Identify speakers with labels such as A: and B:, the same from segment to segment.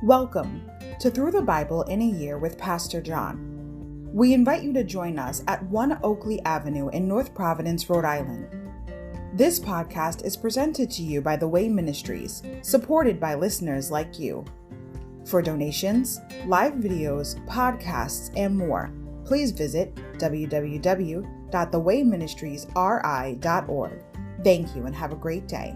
A: Welcome to Through the Bible in a Year with Pastor John. We invite you to join us at 1 Oakleigh Avenue in North Providence, Rhode Island. This podcast is presented to you by The Way Ministries, supported by listeners like you. For donations, live videos, podcasts, and more, please visit www.thewayministriesri.org. Thank you and have a great day.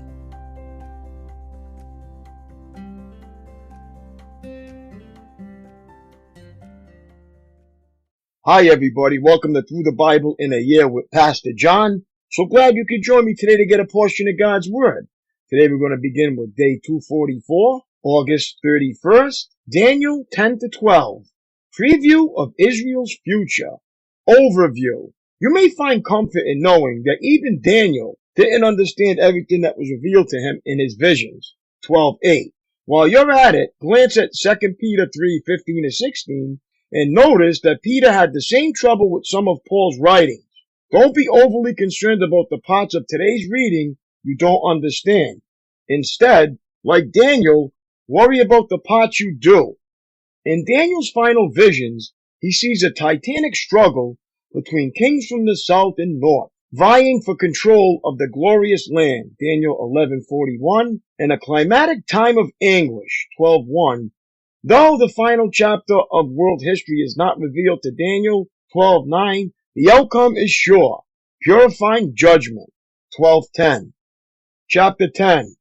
B: Hi everybody, welcome to Through the Bible in a Year with Pastor John. So glad you could join me today to get a portion of God's Word. Today we're going to begin with day 244, August 31st, Daniel 10 to 12. Preview of Israel's future. Overview. You may find comfort in knowing that even Daniel didn't understand everything that was revealed to him in his visions. 12:8. While you're at it, glance at 2 Peter 3:15-16 and notice that Peter had the same trouble with some of Paul's writings. Don't be overly concerned about the parts of today's reading you don't understand. Instead, like Daniel, worry about the parts you do. In Daniel's final visions, he sees a titanic struggle between kings from the south and north, vying for control of the glorious land, Daniel 11:41, and a climatic time of anguish, 12:1. Though the final chapter of world history is not revealed to Daniel, 12:9, the outcome is sure, purifying judgment, 12:10. Chapter 10,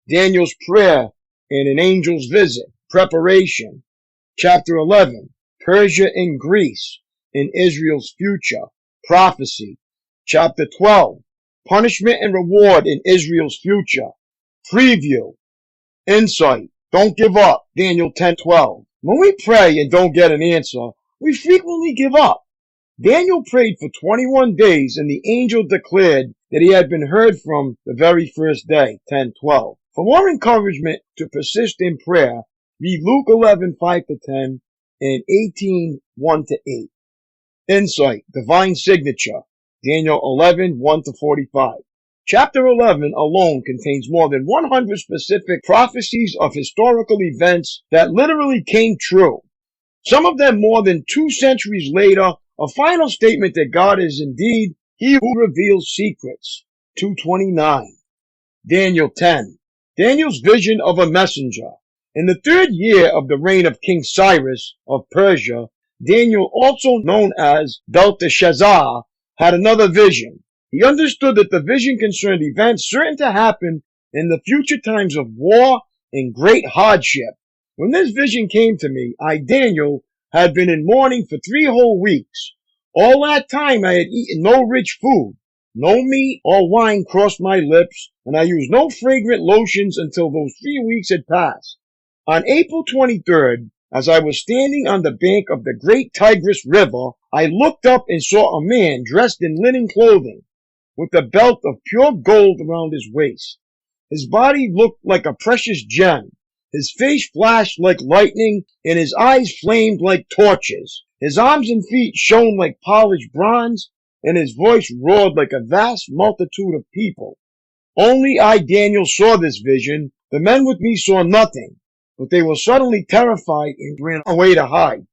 B: Daniel's prayer and an angel's visit, preparation. Chapter 11, Persia and Greece in Israel's future, prophecy. Chapter 12, punishment and reward in Israel's future, preview. Insight. Don't give up, Daniel 10:12. When we pray and don't get an answer, we frequently give up. Daniel prayed for 21 days and the angel declared that he had been heard from the very first day, 10:12. For more encouragement to persist in prayer, read Luke 11:5-10 and 18:1-8. Insight, divine signature, Daniel 11:1-45. Chapter 11 alone contains more than 100 specific prophecies of historical events that literally came true. Some of them more than 2 centuries later, a final statement that God is indeed He who reveals secrets. 229. Daniel 10. Daniel's vision of a messenger. In the 3rd year of the reign of King Cyrus of Persia, Daniel, also known as Belteshazzar, had another vision. He understood that the vision concerned events certain to happen in the future times of war and great hardship. When this vision came to me, I, Daniel, had been in mourning for 3 whole weeks. All that time I had eaten no rich food. No meat or wine crossed my lips, and I used no fragrant lotions until those 3 weeks had passed. On April 23rd, as I was standing on the bank of the great Tigris River, I looked up and saw a man dressed in linen clothing, with a belt of pure gold around his waist. His body looked like a precious gem. His face flashed like lightning, and his eyes flamed like torches. His arms and feet shone like polished bronze, and his voice roared like a vast multitude of people. Only I, Daniel, saw this vision. The men with me saw nothing, but they were suddenly terrified and ran away to hide.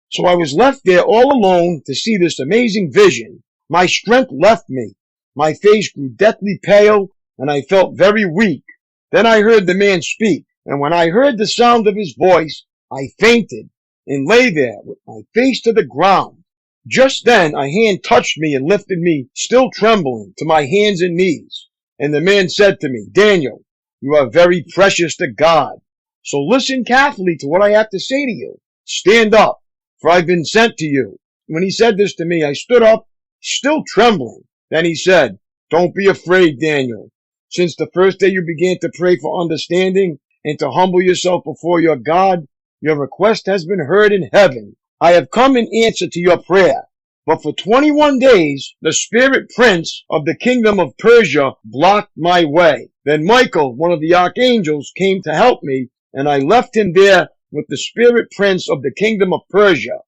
B: So I was left there all alone to see this amazing vision. My strength left me. My face grew deathly pale, and I felt very weak. Then I heard the man speak, and when I heard the sound of his voice, I fainted and lay there with my face to the ground. Just then a hand touched me and lifted me, still trembling, to my hands and knees. And the man said to me, Daniel, you are very precious to God. So listen carefully to what I have to say to you. Stand up, for I've been sent to you. When he said this to me, I stood up, still trembling. Then he said, don't be afraid, Daniel. Since the first day you began to pray for understanding and to humble yourself before your God, your request has been heard in heaven. I have come in answer to your prayer. But for 21 days, the spirit prince of the kingdom of Persia blocked my way. Then Michael, one of the archangels, came to help me, and I left him there with the spirit prince of the kingdom of Persia.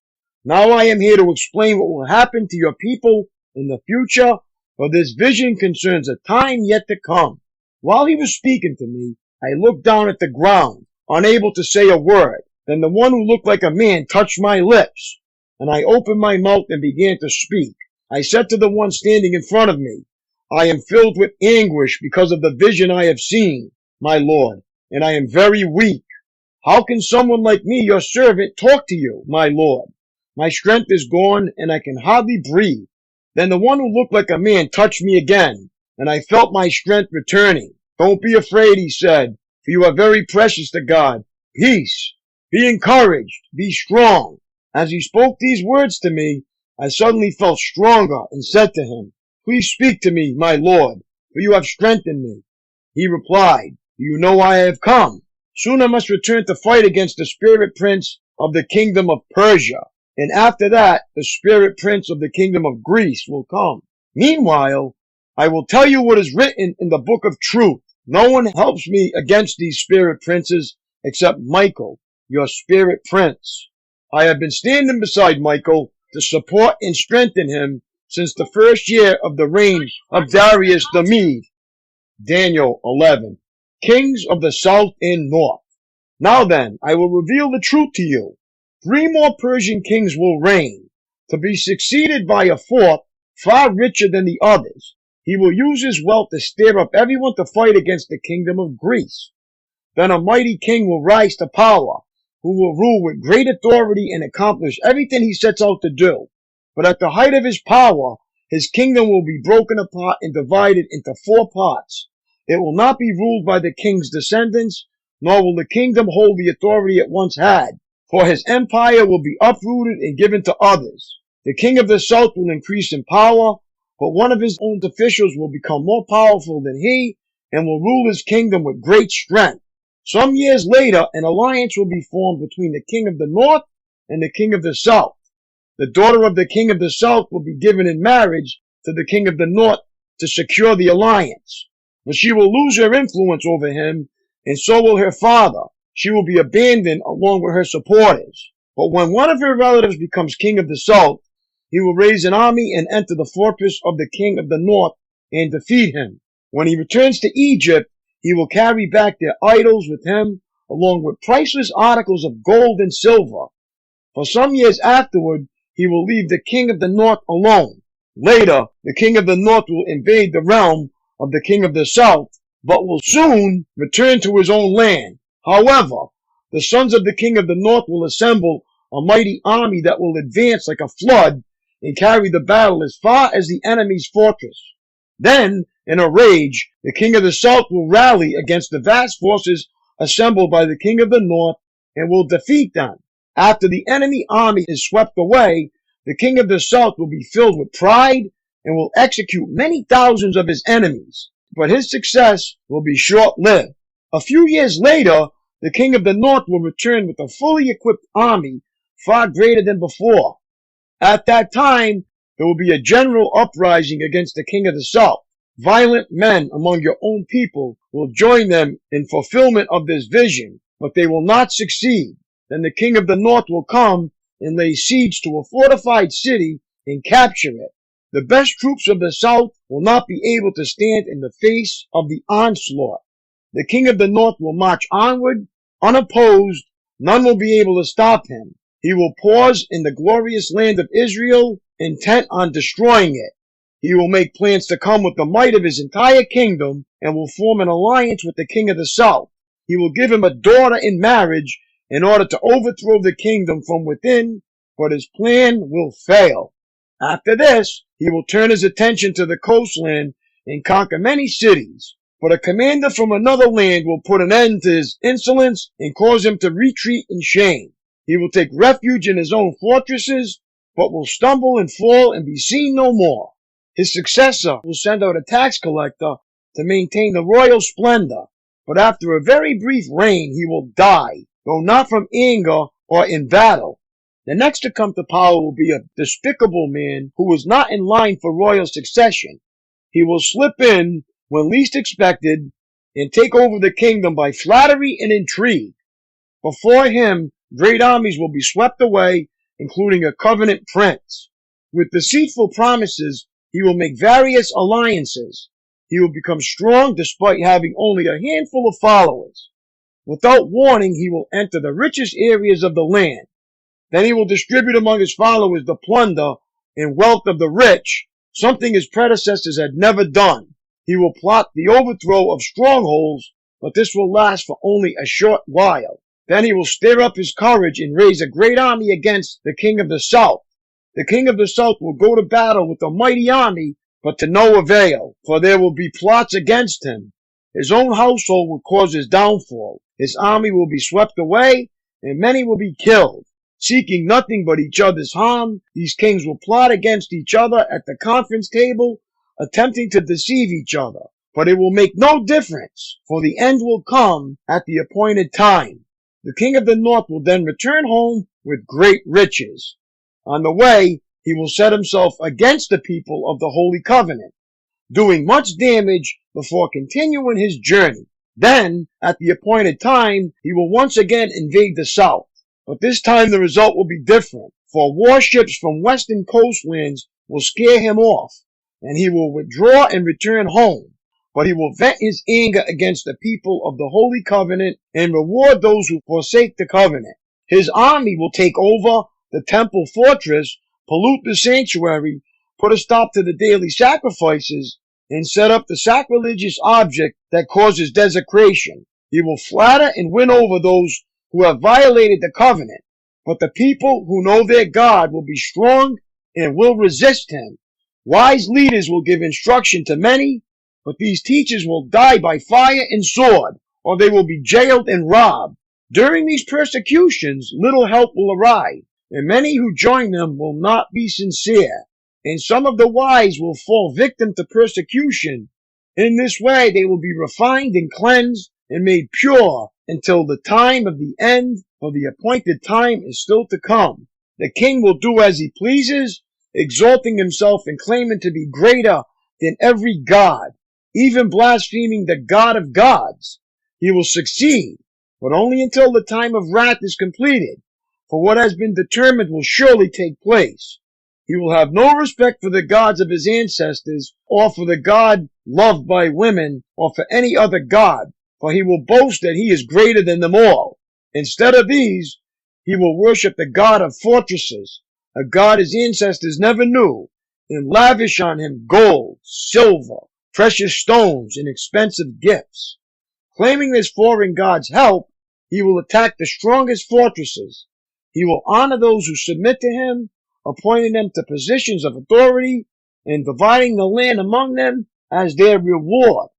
B: Now I am here to explain what will happen to your people in the future, for this vision concerns a time yet to come. While he was speaking to me, I looked down at the ground, unable to say a word. Then the one who looked like a man touched my lips, and I opened my mouth and began to speak. I said to the one standing in front of me, I am filled with anguish because of the vision I have seen, my Lord, and I am very weak. How can someone like me, your servant, talk to you, my Lord? My strength is gone, and I can hardly breathe. Then the one who looked like a man touched me again, and I felt my strength returning. Don't be afraid, he said, for you are very precious to God. Peace. Be encouraged. Be strong. As he spoke these words to me, I suddenly felt stronger and said to him, Please speak to me, my Lord, for you have strengthened me. He replied, Do you know why I have come? Soon I must return to fight against the spirit prince of the kingdom of Persia, and after that the spirit prince of the kingdom of Greece will come. Meanwhile, I will tell you what is written in the book of truth. No one helps me against these spirit princes except Michael, your spirit prince. I have been standing beside Michael to support and strengthen him since the first year of the reign of Darius the Mede. Daniel 11. Kings of the south and north. Now then, I will reveal the truth to you. 3 more Persian kings will reign, to be succeeded by a fourth, far richer than the others. He will use his wealth to stir up everyone to fight against the kingdom of Greece. Then a mighty king will rise to power, who will rule with great authority and accomplish everything he sets out to do. But at the height of his power, his kingdom will be broken apart and divided into 4 parts. It will not be ruled by the king's descendants, nor will the kingdom hold the authority it once had, for his empire will be uprooted and given to others. The king of the south will increase in power, but one of his own officials will become more powerful than he and will rule his kingdom with great strength. Some years later, an alliance will be formed between the king of the north and the king of the south. The daughter of the king of the south will be given in marriage to the king of the north to secure the alliance. But she will lose her influence over him, and so will her father. She will be abandoned along with her supporters. But when one of her relatives becomes king of the south, he will raise an army and enter the fortress of the king of the north and defeat him. When he returns to Egypt, he will carry back their idols with him, along with priceless articles of gold and silver. For some years afterward, he will leave the king of the north alone. Later, the king of the north will invade the realm of the king of the south, but will soon return to his own land. However, the sons of the king of the north will assemble a mighty army that will advance like a flood and carry the battle as far as the enemy's fortress. Then, in a rage, the king of the south will rally against the vast forces assembled by the king of the north and will defeat them. After the enemy army is swept away, the king of the south will be filled with pride and will execute many thousands of his enemies. But his success will be short-lived. A few years later, the king of the north will return with a fully equipped army far greater than before. At that time, there will be a general uprising against the king of the south. Violent men among your own people will join them in fulfillment of this vision, but they will not succeed. Then the king of the north will come and lay siege to a fortified city and capture it. The best troops of the south will not be able to stand in the face of the onslaught. The king of the north will march onward, unopposed. None will be able to stop him. He will pause in the glorious land of Israel, intent on destroying it. He will make plans to come with the might of his entire kingdom and will form an alliance with the king of the south. He will give him a daughter in marriage in order to overthrow the kingdom from within, but his plan will fail. After this, he will turn his attention to the coastland and conquer many cities. But a commander from another land will put an end to his insolence and cause him to retreat in shame. He will take refuge in his own fortresses, but will stumble and fall and be seen no more. His successor will send out a tax collector to maintain the royal splendor, but after a very brief reign he will die, though not from anger or in battle. The next to come to power will be a despicable man who is not in line for royal succession. He will slip in when least expected and take over the kingdom by flattery and intrigue. Before him, great armies will be swept away, including a covenant prince. With deceitful promises, he will make various alliances. He will become strong despite having only a handful of followers. Without warning, he will enter the richest areas of the land. Then he will distribute among his followers the plunder and wealth of the rich, something his predecessors had never done. He will plot the overthrow of strongholds, but this will last for only a short while. Then he will stir up his courage and raise a great army against the king of the south. The king of the south will go to battle with a mighty army, but to no avail, for there will be plots against him. His own household will cause his downfall. His army will be swept away, and many will be killed. Seeking nothing but each other's harm, these kings will plot against each other at the conference table, attempting to deceive each other. But it will make no difference, for the end will come at the appointed time. The king of the north will then return home with great riches. On the way, he will set himself against the people of the Holy Covenant, doing much damage before continuing his journey. Then, at the appointed time, he will once again invade the south. But this time the result will be different, for warships from western coastlands will scare him off, and he will withdraw and return home. But he will vent his anger against the people of the Holy Covenant and reward those who forsake the covenant. His army will take over the temple fortress, pollute the sanctuary, put a stop to the daily sacrifices, and set up the sacrilegious object that causes desecration. He will flatter and win over those who have violated the covenant, but the people who know their God will be strong and will resist him. Wise leaders will give instruction to many, but these teachers will die by fire and sword, or they will be jailed and robbed. During these persecutions, little help will arrive, and many who join them will not be sincere, and some of the wise will fall victim to persecution. In this way they will be refined and cleansed and made pure until the time of the end, for the appointed time is still to come. The king will do as he pleases, exalting himself and claiming to be greater than every god, even blaspheming the God of gods. He will succeed, but only until the time of wrath is completed, for what has been determined will surely take place. He will have no respect for the gods of his ancestors, or for the God loved by women, or for any other god, for he will boast that he is greater than them all. Instead of these, he will worship the God of fortresses, a god his ancestors never knew, and lavish on him gold, silver, precious stones, and expensive gifts. Claiming this foreign god's help, he will attack the strongest fortresses. He will honor those who submit to him, appointing them to positions of authority, and dividing the land among them as their reward.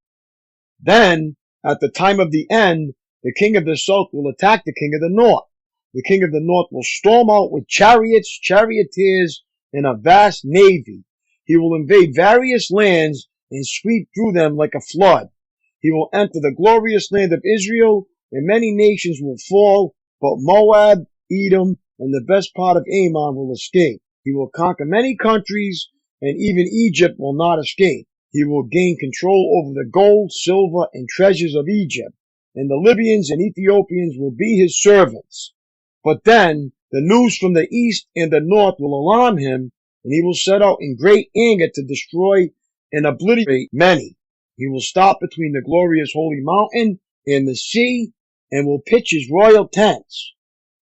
B: Then, at the time of the end, the king of the south will attack the king of the north. The king of the north will storm out with chariots, charioteers, and a vast navy. He will invade various lands and sweep through them like a flood. He will enter the glorious land of Israel, and many nations will fall, but Moab, Edom, and the best part of Ammon will escape. He will conquer many countries, and even Egypt will not escape. He will gain control over the gold, silver, and treasures of Egypt, and the Libyans and Ethiopians will be his servants. But then the news from the east and the north will alarm him, and he will set out in great anger to destroy and obliterate many. He will stop between the glorious holy mountain and the sea, and will pitch his royal tents.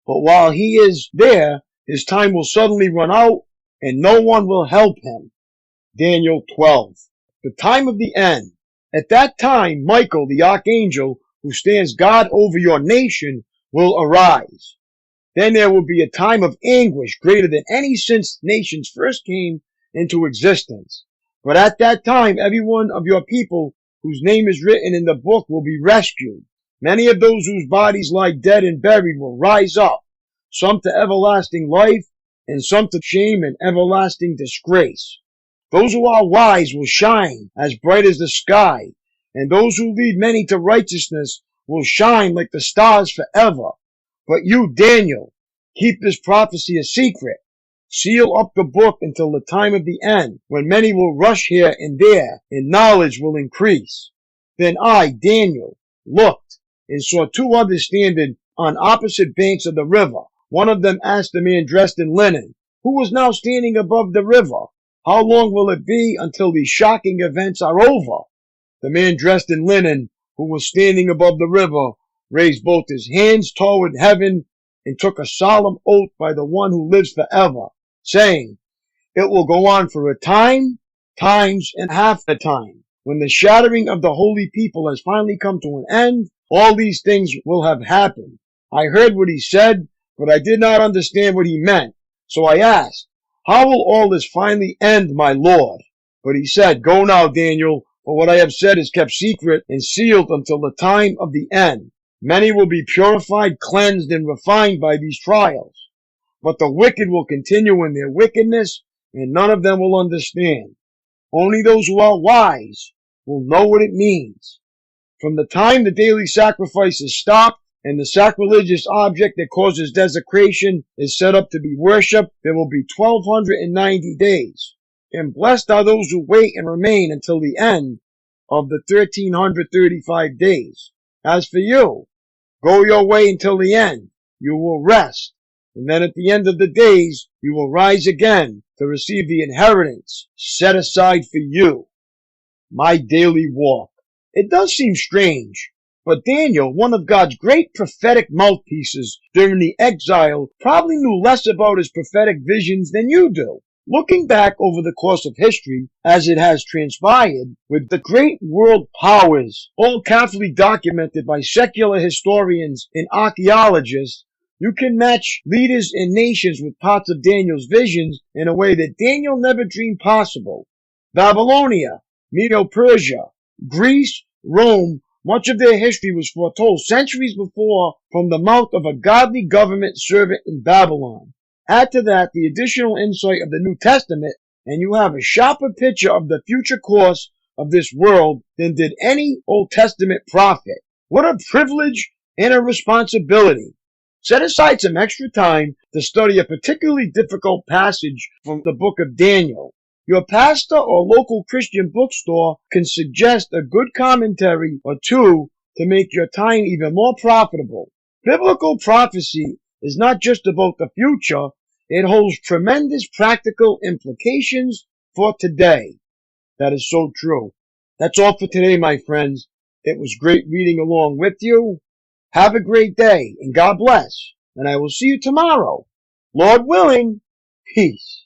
B: But while he is there, his time will suddenly run out, and no one will help him. Daniel 12. The time of the end. At that time, Michael, the archangel, who stands guard over your nation, will arise. Then there will be a time of anguish greater than any since nations first came into existence. But at that time, every one of your people whose name is written in the book will be rescued. Many of those whose bodies lie dead and buried will rise up, some to everlasting life, and some to shame and everlasting disgrace. Those who are wise will shine as bright as the sky, and those who lead many to righteousness will shine like the stars forever. But you, Daniel, keep this prophecy a secret. Seal up the book until the time of the end, when many will rush here and there, and knowledge will increase. Then I, Daniel, looked and saw two others standing on opposite banks of the river. One of them asked the man dressed in linen, who was now standing above the river, how long will it be until these shocking events are over? The man dressed in linen, who was standing above the river, raised both his hands toward heaven, and took a solemn oath by the one who lives forever, saying, "It will go on for a time, times, and half a time. When the shattering of the holy people has finally come to an end, all these things will have happened." I heard what he said, but I did not understand what he meant. So I asked, "How will all this finally end, my Lord?" But he said, "Go now, Daniel, for what I have said is kept secret and sealed until the time of the end. Many will be purified, cleansed, and refined by these trials. But the wicked will continue in their wickedness, and none of them will understand. Only those who are wise will know what it means. From the time the daily sacrifice is stopped and the sacrilegious object that causes desecration is set up to be worshipped, there will be 1290 days. And blessed are those who wait and remain until the end of the 1335 days. As for you, go your way until the end. You will rest. And then at the end of the days, you will rise again to receive the inheritance set aside for you." My daily walk. It does seem strange, but Daniel, one of God's great prophetic mouthpieces during the exile, probably knew less about his prophetic visions than you do. Looking back over the course of history, as it has transpired, with the great world powers, all carefully documented by secular historians and archaeologists, you can match leaders and nations with parts of Daniel's visions in a way that Daniel never dreamed possible. Babylonia, Medo-Persia, Greece, Rome, much of their history was foretold centuries before from the mouth of a godly government servant in Babylon. Add to that the additional insight of the New Testament, and you have a sharper picture of the future course of this world than did any Old Testament prophet. What a privilege and a responsibility. Set aside some extra time to study a particularly difficult passage from the book of Daniel. Your pastor or local Christian bookstore can suggest a good commentary or two to make your time even more profitable. Biblical prophecy is not just about the future, it holds tremendous practical implications for today. That is so true. That's all for today, my friends. It was great reading along with you. Have a great day, and God bless, and I will see you tomorrow. Lord willing, peace.